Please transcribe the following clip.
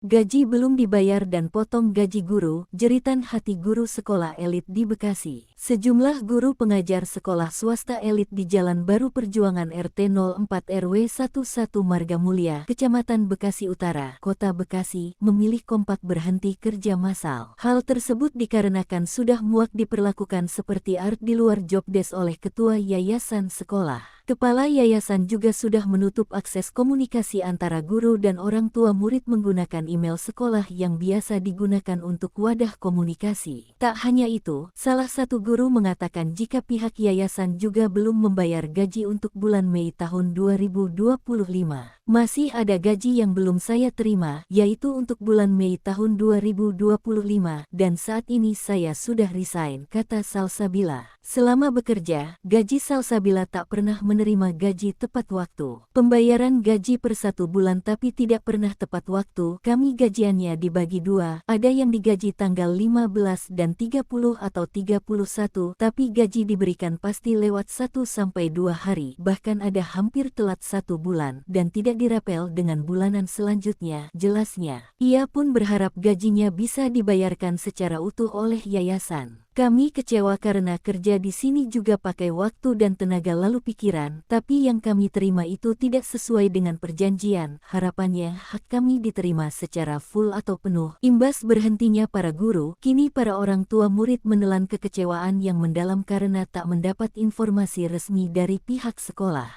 Gaji belum dibayar dan potong gaji guru, jeritan hati guru sekolah elit di Bekasi. Sejumlah guru pengajar sekolah swasta elit di Jalan Baru Perjuangan RT 04 RW 11 Marga Mulia, Kecamatan Bekasi Utara, Kota Bekasi, memilih kompak berhenti kerja massal. Hal tersebut dikarenakan sudah muak diperlakukan seperti art di luar jobdesk oleh ketua yayasan sekolah. Kepala yayasan juga sudah menutup akses komunikasi antara guru dan orang tua murid menggunakan email sekolah yang biasa digunakan untuk wadah komunikasi. Tak hanya itu, salah satu guru mengatakan jika pihak yayasan juga belum membayar gaji untuk bulan Mei tahun 2025. Masih ada gaji yang belum saya terima, yaitu untuk bulan Mei tahun 2025, dan saat ini saya sudah resign, kata Salsabila. Selama bekerja, gaji Salsabila tak pernah menerima gaji tepat waktu. Pembayaran gaji per 1 bulan tapi tidak pernah tepat waktu. Kami gajiannya dibagi 2, ada yang digaji tanggal 15 dan 30 atau 31, tapi gaji diberikan pasti lewat 1-2 hari, bahkan ada hampir telat 1 bulan, dan tidak dirapel dengan bulanan selanjutnya, jelasnya. Ia pun berharap gajinya bisa dibayarkan secara utuh oleh yayasan. Kami kecewa karena kerja di sini juga pakai waktu dan tenaga lalu pikiran, tapi yang kami terima itu tidak sesuai dengan perjanjian. Harapannya hak kami diterima secara full atau penuh. Imbas berhentinya para guru, kini para orang tua murid menelan kekecewaan yang mendalam karena tak mendapat informasi resmi dari pihak sekolah.